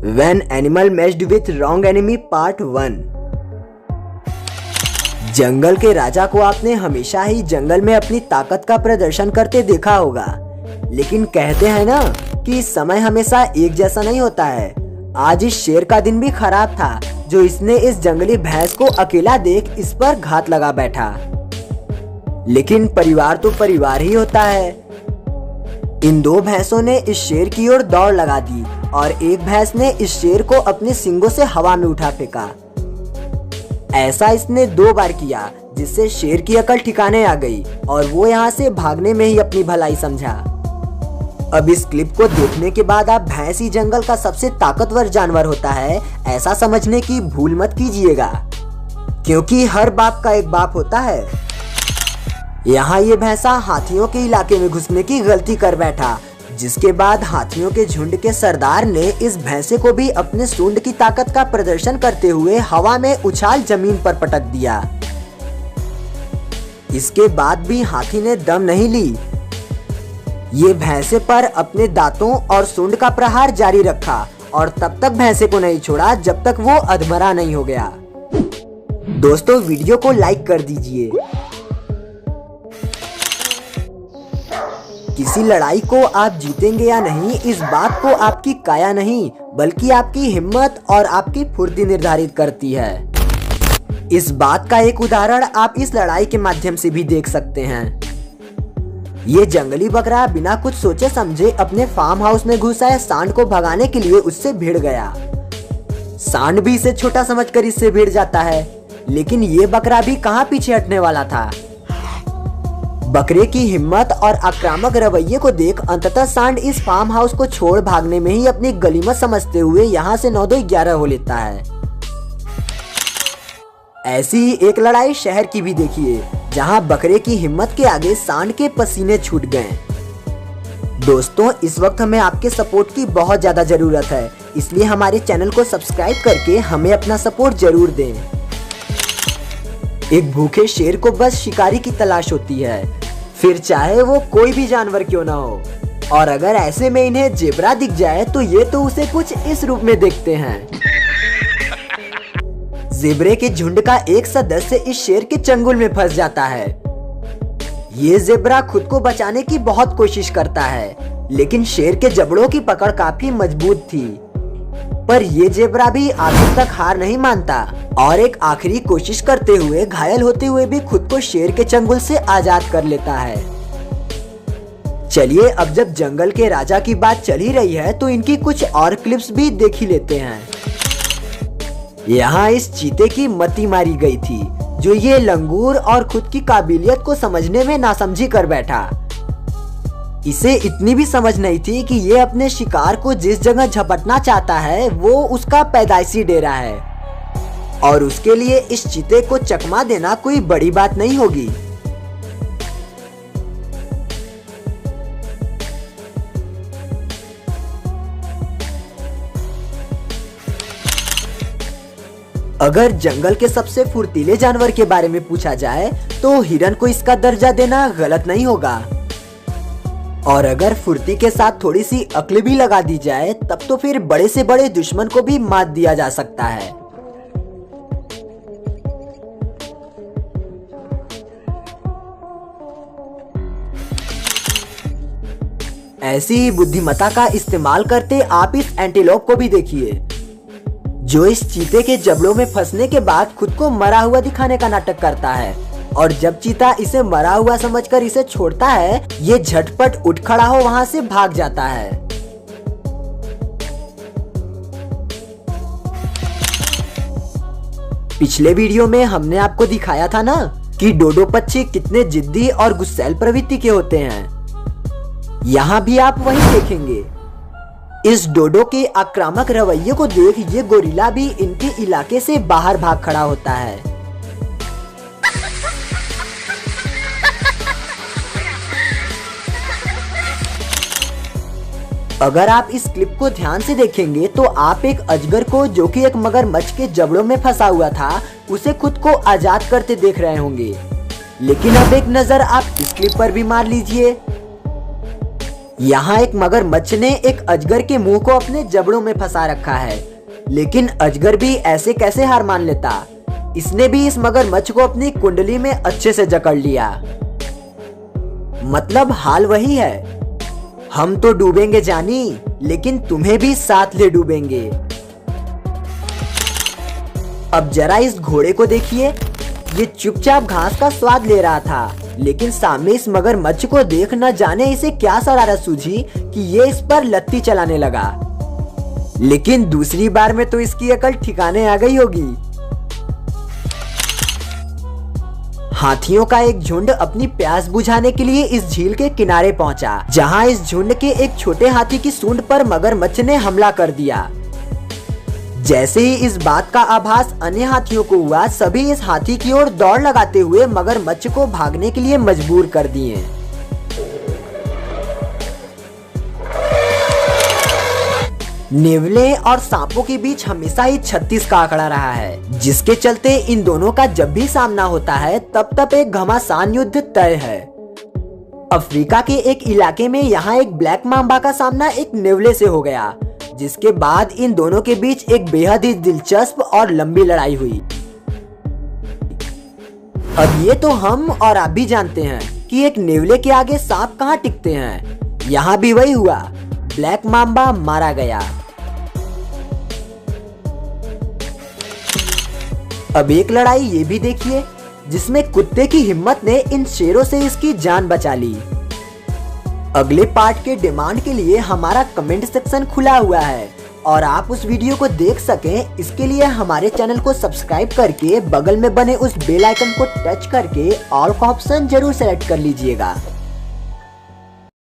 When Animal Meshed with Wrong Enemy Part 1। जंगल के राजा को आपने हमेशा ही जंगल में अपनी ताकत का प्रदर्शन करते देखा होगा, लेकिन कहते हैं ना कि समय हमेशा एक जैसा नहीं होता है। आज इस शेर का दिन भी खराब था, जो इसने इस जंगली भैंस को अकेला देख इस पर घात लगा बैठा। लेकिन परिवार तो परिवार ही होता है। इन दो भैंसों ने इस शेर की ओर दौड़ लगा दी और एक भैंस ने इस शेर को अपने सींगों से हवा में उठा फेंका। ऐसा इसने 2 बार किया, जिससे शेर की अकल ठिकाने आ गई और वो यहाँ से भागने में ही अपनी भलाई समझा। अब इस क्लिप को देखने के बाद आप भैंस ही जंगल का सबसे ताकतवर जानवर होता है ऐसा समझने की भूल मत कीजिएगा, क्योंकि हर बाप का एक बाप होता है। यहाँ ये भैंसा हाथियों के इलाके में घुसने की गलती कर बैठा, जिसके बाद हाथियों के झुंड के सरदार ने इस भैंसे को भी अपने सूंड की ताकत का प्रदर्शन करते हुए हवा में उछाल जमीन पर पटक दिया। इसके बाद भी हाथी ने दम नहीं ली। ये भैंसे पर अपने दांतों और सूंड का प्रहार जारी रखा और तब तक भैंसे को नहीं छोड़ा जब तक वो अधमरा नहीं हो गया। दोस्तों, वीडियो को लाइक कर दीजिए। किसी लड़ाई को आप जीतेंगे या नहीं, इस बात को आपकी काया नहीं बल्कि आपकी हिम्मत और आपकी फुर्ती निर्धारित करती है। इस बात का एक उदाहरण आप इस लड़ाई के माध्यम से भी देख सकते हैं। ये जंगली बकरा बिना कुछ सोचे समझे अपने फार्म हाउस में घुस आए सांड को भगाने के लिए उससे भिड़ गया। सांड भी इसे छोटा समझकर इससे भिड़ जाता है, लेकिन ये बकरा भी कहां पीछे हटने वाला था। बकरे की हिम्मत और आक्रामक रवैये को देख अंततः सांड इस फार्म हाउस को छोड़ भागने में ही अपनी गलीमत समझते हुए यहाँ से 9-2-11 हो लेता है। ऐसी ही एक लड़ाई शहर की भी देखिए, जहाँ बकरे की हिम्मत के आगे सांड के पसीने छूट गए। दोस्तों, इस वक्त हमें आपके सपोर्ट की बहुत ज्यादा जरूरत है, इसलिए हमारे चैनल को सब्सक्राइब करके हमें अपना सपोर्ट जरूर दें। एक भूखे शेर को बस शिकारी की तलाश होती है, फिर चाहे वो कोई भी जानवर क्यों ना हो। और अगर ऐसे में इन्हें जेब्रा दिख जाए तो ये तो उसे कुछ इस रूप में देखते हैं। जेब्रे के झुंड का एक सदस्य इस शेर के चंगुल में फंस जाता है। ये जेब्रा खुद को बचाने की बहुत कोशिश करता है, लेकिन शेर के जबड़ों की पकड़ काफी मजबूत थी। पर ये जेब्रा भी आखिर तक हार नहीं मानता और एक आखिरी कोशिश करते हुए घायल होते हुए भी खुद को शेर के चंगुल से आजाद कर लेता है। चलिए, अब जब जंगल के राजा की बात चल ही रही है तो इनकी कुछ और क्लिप्स भी देख ही लेते हैं। यहाँ इस चीते की मती मारी गई थी, जो ये लंगूर और खुद की काबिलियत को समझने में नासमझी कर बैठा। इसे इतनी भी समझ नहीं थी कि ये अपने शिकार को जिस जगह झपटना चाहता है वो उसका पैदाइशी डेरा है और उसके लिए इस चीते को चकमा देना कोई बड़ी बात नहीं होगी। अगर जंगल के सबसे फुर्तीले जानवर के बारे में पूछा जाए तो हिरन को इसका दर्जा देना गलत नहीं होगा। और अगर फुर्ती के साथ थोड़ी सी अक्ल भी लगा दी जाए तब तो फिर बड़े से बड़े दुश्मन को भी मात दिया जा सकता है। ऐसी ही बुद्धिमत्ता का इस्तेमाल करते आप इस एंटीलोप को भी देखिए, जो इस चीते के जबड़ों में फंसने के बाद खुद को मरा हुआ दिखाने का नाटक करता है। और जब चीता इसे मरा हुआ समझकर इसे छोड़ता है, ये झटपट उठ खड़ा हो वहां से भाग जाता है। पिछले वीडियो में हमने आपको दिखाया था ना कि डोडो पक्षी कितने जिद्दी और गुस्सैल प्रवृत्ति के होते हैं। यहाँ भी आप वही देखेंगे। इस डोडो के आक्रामक रवैये को देख ये गोरिल्ला भी इनके इलाके से बाहर भाग खड़ा होता है। अगर आप इस क्लिप को ध्यान से देखेंगे तो आप एक अजगर को, जो कि एक मगरमच्छ के जबड़ों में फंसा हुआ था, उसे खुद को आजाद करते देख रहे होंगे। लेकिन अब एक नजर आप इस क्लिप पर भी मार लीजिए। यहाँ एक मगरमच्छ ने एक अजगर के मुंह को अपने जबड़ों में फंसा रखा है, लेकिन अजगर भी ऐसे कैसे हार मान लेता। इसने भी इस मगरमच्छ को अपनी कुंडली में अच्छे से जकड़ लिया। मतलब हाल वही है, हम तो डूबेंगे जानी, लेकिन तुम्हें भी साथ ले डूबेंगे। अब जरा इस घोड़े को देखिए, ये चुपचाप घास का स्वाद ले रहा था, लेकिन सामने इस मगरमच्छ को देख न जाने इसे क्या शरारत सूझी कि ये इस पर लत्ती चलाने लगा। लेकिन दूसरी बार में तो इसकी अकल ठिकाने आ गई होगी। हाथियों का एक झुंड अपनी प्यास बुझाने के लिए इस झील के किनारे पहुंचा, जहां इस झुंड के एक छोटे हाथी की सूंड पर मगरमच्छ ने हमला कर दिया। जैसे ही इस बात का आभास अन्य हाथियों को हुआ, सभी इस हाथी की ओर दौड़ लगाते हुए मगरमच्छ को भागने के लिए मजबूर कर दिए। नेवले और सांपों के बीच हमेशा ही 36 का आंकड़ा रहा है, जिसके चलते इन दोनों का जब भी सामना होता है तब एक घमासान युद्ध तय है। अफ्रीका के एक इलाके में यहाँ एक ब्लैक मांबा का सामना एक नेवले से हो गया, जिसके बाद इन दोनों के बीच एक बेहद ही दिलचस्प और लंबी लड़ाई हुई। अब ये तो हम और आप भी जानते हैं कि एक नेवले के आगे सांप कहाँ टिकते हैं। यहाँ भी वही हुआ, ब्लैक मांबा मारा गया। अब एक लड़ाई ये भी देखिए, जिसमें कुत्ते की हिम्मत ने इन शेरों से इसकी जान बचा ली। अगले पार्ट के डिमांड के लिए हमारा कमेंट सेक्शन खुला हुआ है, और आप उस वीडियो को देख सकें इसके लिए हमारे चैनल को सब्सक्राइब करके बगल में बने उस बेल आइकन को टच करके ऑल का ऑप्शन जरूर सेलेक्ट कर लीजिएगा।